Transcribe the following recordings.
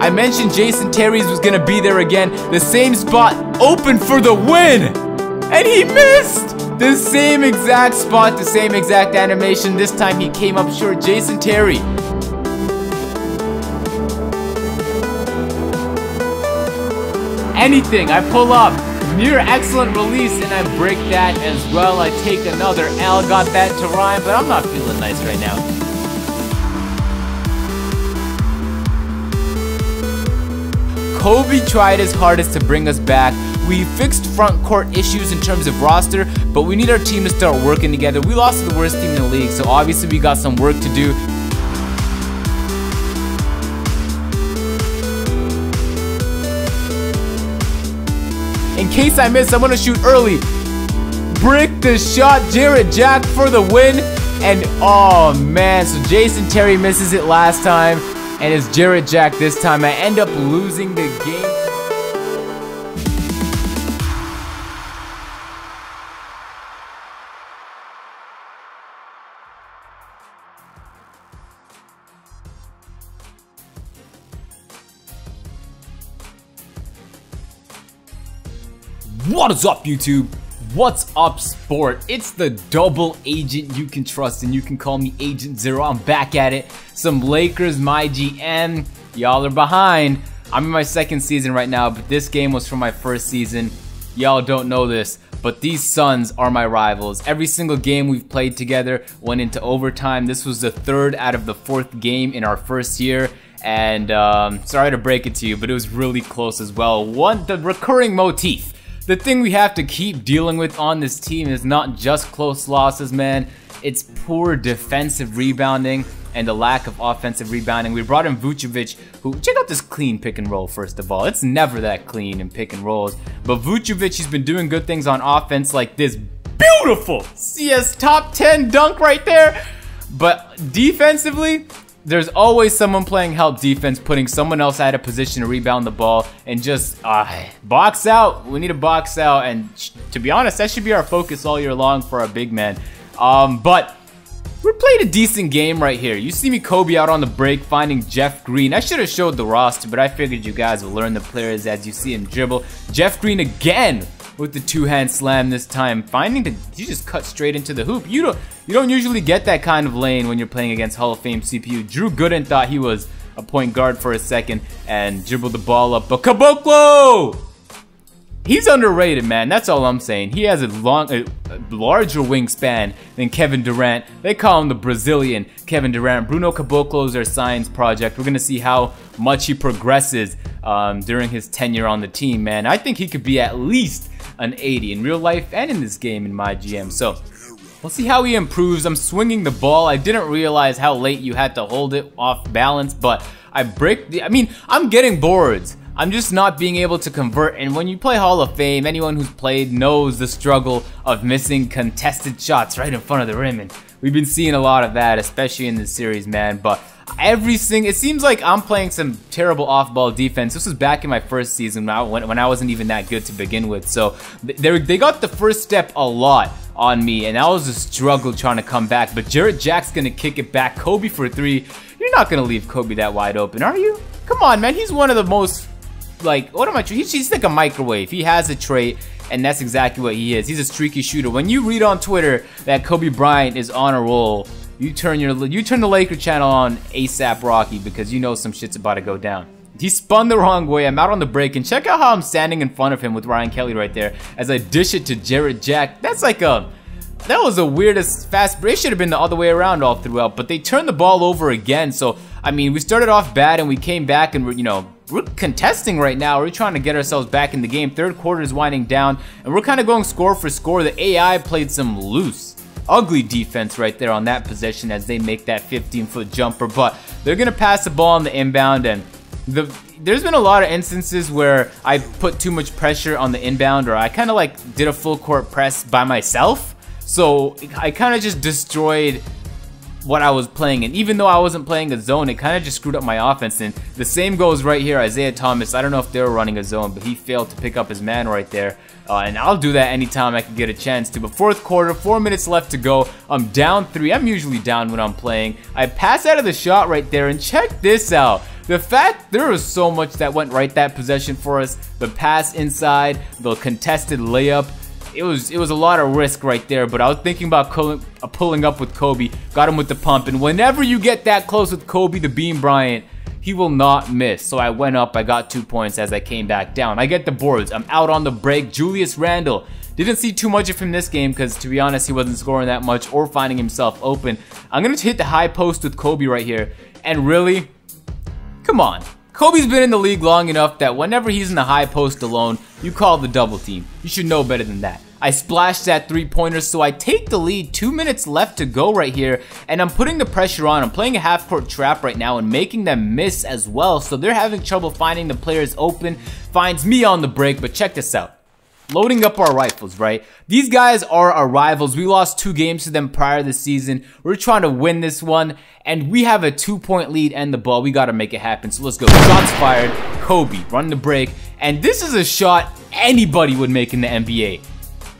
I mentioned Jason Terry's was gonna be there again. The same spot open for the win, and he missed. The same exact spot, the same exact animation. This time he came up short. Jason Terry. Anything, I pull up. Near excellent release, and I break that as well. I take another L, got that to rhyme, but I'm not feeling nice right now. Kobe tried his hardest to bring us back. We fixed front court issues in terms of roster, but we need our team to start working together. We lost to the worst team in the league, so obviously we got some work to do. In case I miss, I'm gonna shoot early. Brick the shot, Jarrett Jack for the win. And oh man, so Jason Terry misses it last time, and it's Jarrett Jack this time. I end up losing the game. What is up, YouTube? What's up, sport? It's the double agent you can trust, and you can call me Agent Zero. I'm back at it. Some Lakers, MyTEAM. Y'all are behind. I'm in my second season right now, but this game was from my first season. Y'all don't know this, but these Suns are my rivals. Every single game we've played together went into overtime. This was the third out of the fourth game in our first year. And sorry to break it to you, but it was really close as well. The recurring motif. The thing we have to keep dealing with on this team is not just close losses, man. It's poor defensive rebounding and the lack of offensive rebounding. We brought in Vucevic, who, check out this clean pick and roll first of all. It's never that clean in pick and rolls. But Vucevic, he's been doing good things on offense, like this beautiful CS top 10 dunk right there. But defensively, there's always someone playing help defense, putting someone else out of position to rebound the ball, and just box out. We need to box out, and to be honest, that should be our focus all year long for our big man. But we played a decent game right here. You see me Kobe out on the break, finding Jeff Green. I should have showed the roster, but I figured you guys will learn the players as you see him dribble. Jeff Green again with the two-hand slam this time, you just cut straight into the hoop. You don't usually get that kind of lane when you're playing against Hall of Fame CPU. Drew Gooden thought he was a point guard for a second and dribbled the ball up, but Caboclo! He's underrated, man. That's all I'm saying. He has a larger wingspan than Kevin Durant. They call him the Brazilian Kevin Durant. Bruno Caboclo is their science project. We're gonna see how much he progresses during his tenure on the team, man. I think he could be at least an 80 in real life and in this game in MyTEAM. So we'll see how he improves. I'm swinging the ball. I didn't realize how late you had to hold it off balance, but I'm getting boards. I'm just not being able to convert, and when you play Hall of Fame, anyone who's played knows the struggle of missing contested shots right in front of the rim, and we've been seeing a lot of that, especially in this series, man. But it seems like I'm playing some terrible off-ball defense. This was back in my first season when I wasn't even that good to begin with, so they got the first step a lot on me, and that was a struggle trying to come back. But Jarrett Jack's gonna kick it back. Kobe for three. You're not gonna leave Kobe that wide open, are you? Come on, man. He's one of the most, he's like a microwave. He has a trait, and that's exactly what he is. He's a streaky shooter. When you read on Twitter that Kobe Bryant is on a roll, you turn the Laker channel on ASAP Rocky, because you know some shit's about to go down. He spun the wrong way. I'm out on the break, and check out how I'm standing in front of him with Ryan Kelly right there as I dish it to Jarrett Jack. That was the weirdest fast break. It should have been the other way around all throughout, but they turned the ball over again. So, I mean, we started off bad and we came back, and we're contesting right now. We're trying to get ourselves back in the game. Third quarter is winding down, and we're kind of going score for score. The AI played some loose, ugly defense right there on that possession as they make that 15-foot jumper, but they're going to pass the ball on the inbound, and there's been a lot of instances where I put too much pressure on the inbound, or I kind of did a full court press by myself. So I kind of just destroyed what I was playing, and even though I wasn't playing a zone, it kind of just screwed up my offense. And the same goes right here. Isaiah Thomas, I don't know if they were running a zone, but he failed to pick up his man right there, and I'll do that anytime I can get a chance to. But fourth quarter, 4 minutes left to go. I'm down 3. I'm usually down when I'm playing. I pass out of the shot right there, and check this out. The fact there was so much that went right that possession for us, the pass inside, the contested layup, it was a lot of risk right there, but I was thinking about pulling up with Kobe, got him with the pump, and whenever you get that close with Kobe the Bean Bryant, he will not miss. So I went up, I got 2 points as I came back down. I get the boards, I'm out on the break. Julius Randle, didn't see too much of him this game because to be honest, he wasn't scoring that much or finding himself open. I'm gonna hit the high post with Kobe right here, and really, come on. Kobe's been in the league long enough that whenever he's in the high post alone, you call the double team. You should know better than that. I splashed that 3-pointer, so I take the lead. 2 minutes left to go right here, and I'm putting the pressure on. I'm playing a half-court trap right now and making them miss as well, so they're having trouble finding the players open. Finds me on the break, but check this out. Loading up our rifles, right? These guys are our rivals. We lost 2 games to them prior this season. We're trying to win this one, and we have a 2-point lead and the ball. We got to make it happen, so let's go. Shots fired. Kobe, run the break, and this is a shot anybody would make in the NBA.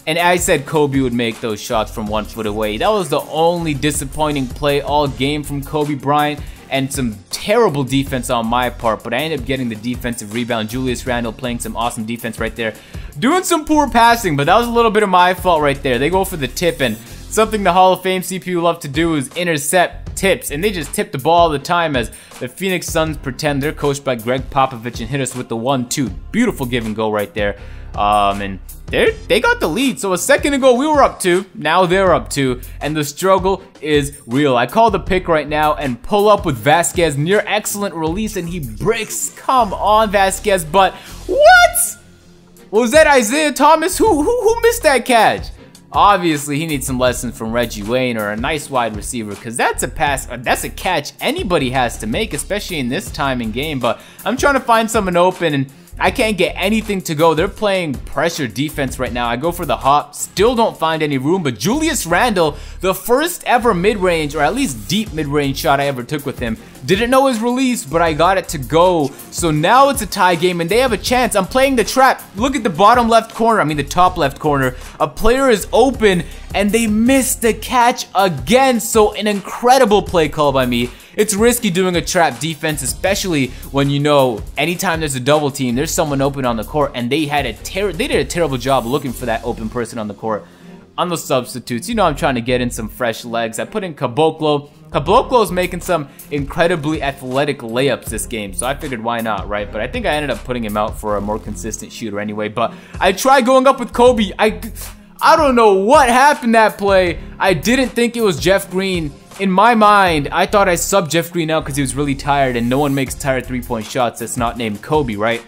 And I said Kobe would make those shots from 1 foot away. That was the only disappointing play all game from Kobe Bryant, and some terrible defense on my part, but I ended up getting the defensive rebound. Julius Randle playing some awesome defense right there. Doing some poor passing, but that was a little bit of my fault right there. They go for the tip, and something the Hall of Fame CPU love to do is intercept tips, and they just tip the ball all the time as the Phoenix Suns pretend they're coached by Greg Popovich and hit us with the 1-2. Beautiful give and go right there. And they got the lead. So a second ago we were up 2, now they're up 2, and the struggle is real. I call the pick right now and pull up with Vasquez, near excellent release, and he breaks. Come on, Vasquez, but what? Was that Isaiah Thomas? Who missed that catch? Obviously, he needs some lessons from Reggie Wayne or a nice wide receiver, because that's a pass, that's a catch anybody has to make, especially in this time in game. But I'm trying to find someone open, and I can't get anything to go. They're playing pressure defense right now. I go for the hop, still don't find any room, but Julius Randle, the first ever mid-range, or at least deep mid-range shot I ever took with him, didn't know his release, but I got it to go. So now it's a tie game, and they have a chance. I'm playing the trap. Look at the bottom left corner, I mean the top left corner. A player is open, and they missed the catch again. So an incredible play call by me. It's risky doing a trap defense, especially when you know anytime there's a double team, there's someone open on the court, and they did a terrible job looking for that open person on the court. On the substitutes, you know I'm trying to get in some fresh legs. I put in Caboclo. Caboclo's making some incredibly athletic layups this game, so I figured why not, right? But I think I ended up putting him out for a more consistent shooter anyway. But I tried going up with Kobe. I don't know what happened that play. I didn't think it was Jeff Green. In my mind, I thought I subbed Jeff Green out because he was really tired, and no one makes tired 3-point shots that's not named Kobe, right?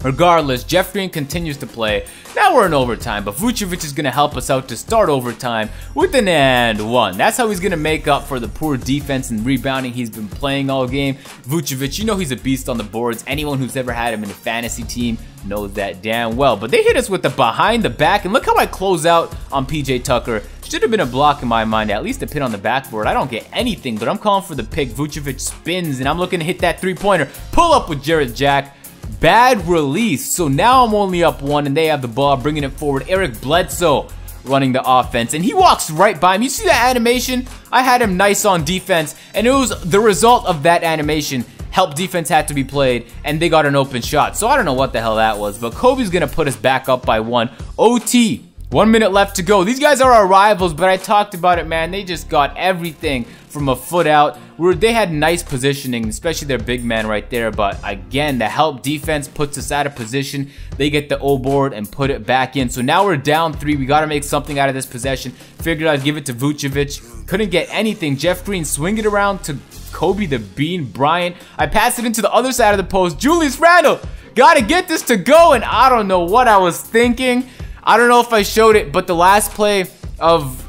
Regardless, Jeff Green continues to play. Now we're in overtime, but Vucevic is going to help us out to start overtime with an and 1. That's how he's going to make up for the poor defense and rebounding he's been playing all game. Vucevic, you know he's a beast on the boards. Anyone who's ever had him in a fantasy team knows that damn well. But they hit us with the behind the back, and look how I close out on PJ Tucker. Should have been a block in my mind, at least a pin on the backboard. I don't get anything, but I'm calling for the pick. Vucevic spins, and I'm looking to hit that 3-pointer. Pull up with Jarrett Jack. Bad release. So now I'm only up 1, and they have the ball, bringing it forward. Eric Bledsoe running the offense, and he walks right by him. You see that animation? I had him nice on defense, and it was the result of that animation. Help defense had to be played, and they got an open shot. So I don't know what the hell that was, but Kobe's gonna put us back up by 1. OT. 1 minute left to go. These guys are our rivals, but I talked about it, man. They just got everything from a foot out. They had nice positioning, especially their big man right there. But again, the help defense puts us out of position. They get the O board and put it back in. So now we're down 3. We got to make something out of this possession. Figured I'd give it to Vucevic. Couldn't get anything. Jeff Green swing it around to Kobe the Bean Bryant. I passed it into the other side of the post. Julius Randle. Got to get this to go, and I don't know what I was thinking. I don't know if I showed it, but the last play of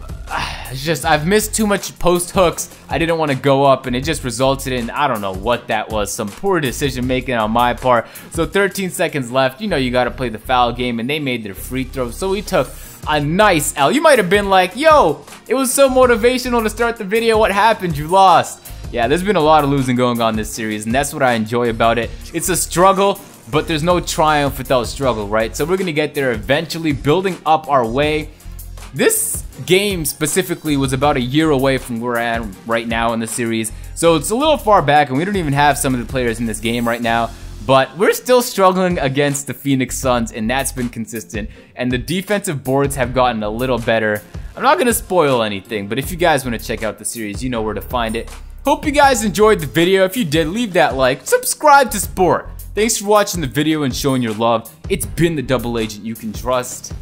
I've missed too much post hooks. I didn't want to go up, and it just resulted in, I don't know what that was, some poor decision making on my part. So 13 seconds left. You know you got to play the foul game, and they made their free throw. So we took a nice L. You might have been like, yo, it was so motivational to start the video. What happened? You lost. Yeah, there's been a lot of losing going on this series, and that's what I enjoy about it. It's a struggle, but there's no triumph without struggle, right? So we're going to get there eventually, building up our way. This game specifically was about a year away from where I am right now in the series. So it's a little far back, and we don't even have some of the players in this game right now. But we're still struggling against the Phoenix Suns, and that's been consistent. And the defensive boards have gotten a little better. I'm not going to spoil anything, but if you guys want to check out the series, you know where to find it. Hope you guys enjoyed the video. If you did, leave that like. Subscribe to Sport. Thanks for watching the video and showing your love. It's been the double agent you can trust.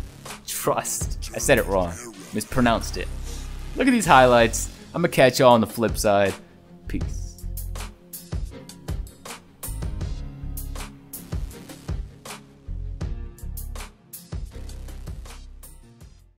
Trust. I said it wrong. Mispronounced it. Look at these highlights. I'm going to catch y'all on the flip side. Peace.